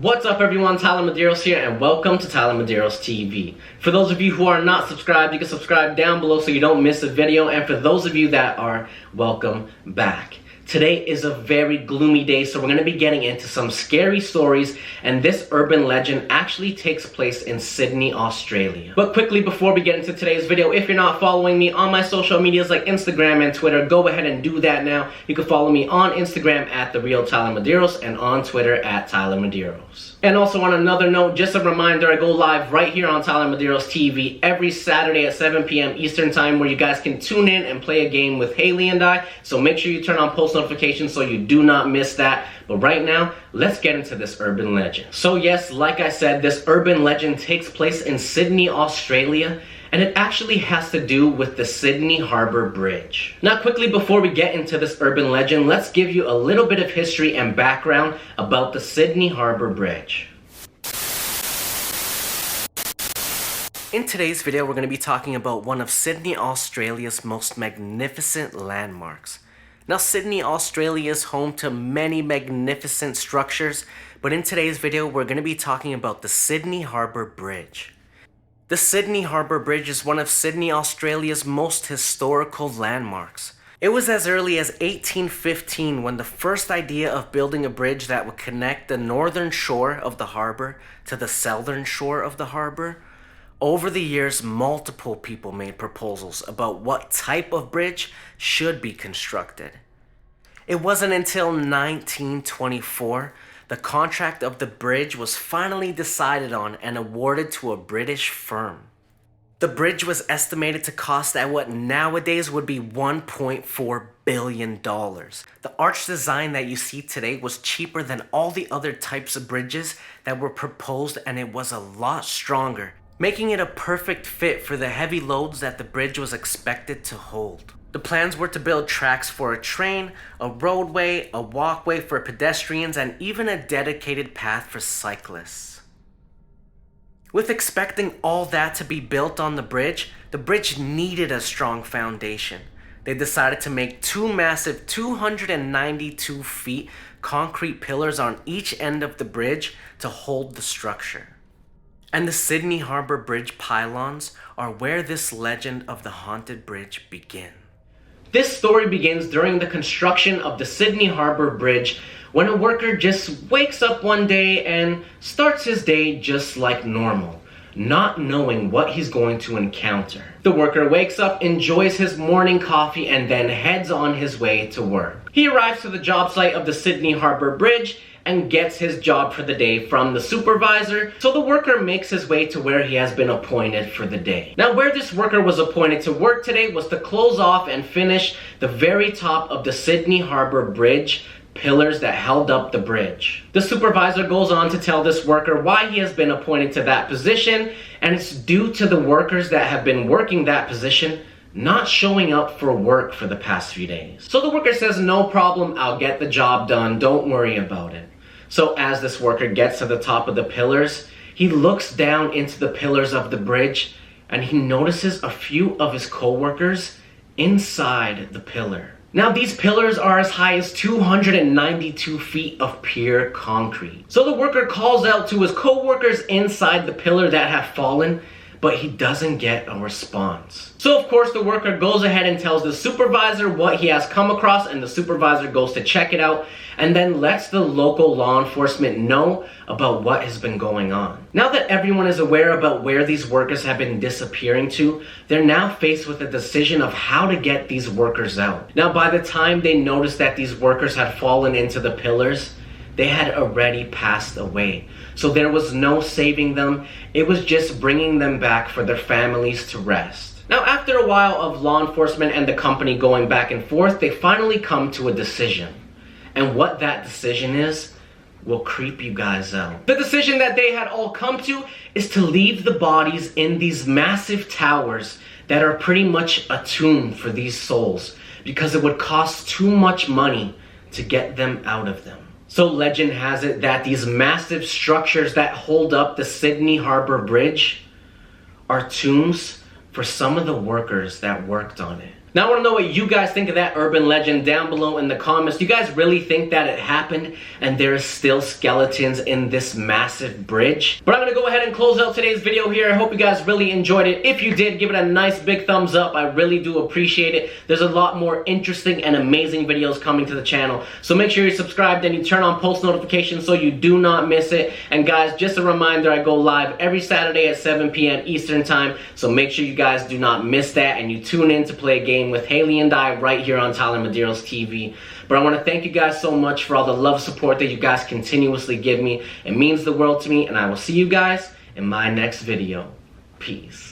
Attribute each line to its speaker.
Speaker 1: What's up everyone, Tyler Medeiros here and welcome to TylerMedeirosTV. For those of you who are not subscribed, you can subscribe down below so you don't miss a video, and for those of you that are, welcome back. Today is a very gloomy day, so we're going to be getting into some scary stories, and this urban legend actually takes place in Sydney, Australia. But quickly before we get into today's video, if you're not following me on my social medias like Instagram and Twitter, go ahead and do that now. You can follow me on Instagram at @TheRealTylerMedeiros and on Twitter at TylerMedeirosManagement. And also on another note, just a reminder, I go live right here on TylerMedeirosTV every Saturday at 7 p.m. Eastern Time, where you guys can tune in and play a game with Haley and I. So make sure you turn on post notifications so you do not miss that. But right now, let's get into this urban legend. So yes, like I said, this urban legend takes place in Sydney, Australia, and it actually has to do with the Sydney Harbour Bridge. Now quickly before we get into this urban legend, let's give you a little bit of history and background about the Sydney Harbour Bridge. In today's video, we're going to be talking about one of Sydney, Australia's most magnificent landmarks. Now, Sydney, Australia is home to many magnificent structures, but in today's video, we're going to be talking about the Sydney Harbour Bridge. The Sydney Harbour Bridge is one of Sydney, Australia's most historical landmarks. It was as early as 1815 when the first idea of building a bridge that would connect the northern shore of the harbour to the southern shore of the harbour. Over the years, multiple people made proposals about what type of bridge should be constructed. It wasn't until 1924 the contract of the bridge was finally decided on and awarded to a British firm. The bridge was estimated to cost at what nowadays would be $1.4 billion. The arch design that you see today was cheaper than all the other types of bridges that were proposed, and it was a lot stronger, making it a perfect fit for the heavy loads that the bridge was expected to hold. The plans were to build tracks for a train, a roadway, a walkway for pedestrians, and even a dedicated path for cyclists. With expecting all that to be built on the bridge needed a strong foundation. They decided to make two massive 292 feet concrete pillars on each end of the bridge to hold the structure. And the Sydney Harbour Bridge pylons are where this legend of the haunted bridge begins. This story begins during the construction of the Sydney Harbour Bridge, when a worker just wakes up one day and starts his day just like normal, not knowing what he's going to encounter. The worker wakes up, enjoys his morning coffee, and then heads on his way to work. He arrives to the job site of the Sydney Harbour Bridge and gets his job for the day from the supervisor, so the worker makes his way to where he has been appointed for the day. Now, where this worker was appointed to work today was to close off and finish the very top of the Sydney Harbour Bridge pillars that held up the bridge. The supervisor goes on to tell this worker why he has been appointed to that position, and it's due to the workers that have been working that position not showing up for work for the past few days. So the worker says, no problem, I'll get the job done, don't worry about it. So as this worker gets to the top of the pillars, he looks down into the pillars of the bridge and he notices a few of his co-workers inside the pillar. Now these pillars are as high as 292 feet of pure concrete. So the worker calls out to his co-workers inside the pillar that have fallen, but he doesn't get a response. So of course the worker goes ahead and tells the supervisor what he has come across, and the supervisor goes to check it out and then lets the local law enforcement know about what has been going on. Now that everyone is aware about where these workers have been disappearing to, they're now faced with a decision of how to get these workers out. Now by the time they noticed that these workers had fallen into the pillars, they had already passed away. So there was no saving them. It was just bringing them back for their families to rest. Now after a while of law enforcement and the company going back and forth, they finally come to a decision. And what that decision is will creep you guys out. The decision that they had all come to is to leave the bodies in these massive towers that are pretty much a tomb for these souls, because it would cost too much money to get them out of them. So legend has it that these massive structures that hold up the Sydney Harbour Bridge are tombs for some of the workers that worked on it. Now I want to know what you guys think of that urban legend down below in the comments. Do you guys really think that it happened and there is still skeletons in this massive bridge? But I'm going to go ahead and close out today's video here. I hope you guys really enjoyed it. If you did, give it a nice big thumbs up. I really do appreciate it. There's a lot more interesting and amazing videos coming to the channel. So make sure you're subscribed and you turn on post notifications so you do not miss it. And guys, just a reminder, I go live every Saturday at 7 p.m. Eastern time. So make sure you guys do not miss that and you tune in to play a game with Haley and I right here on TylerMedeirosTV. But I want to thank you guys so much for all the love support that you guys continuously give me. It means the world to me, and I will see you guys in my next video. Peace.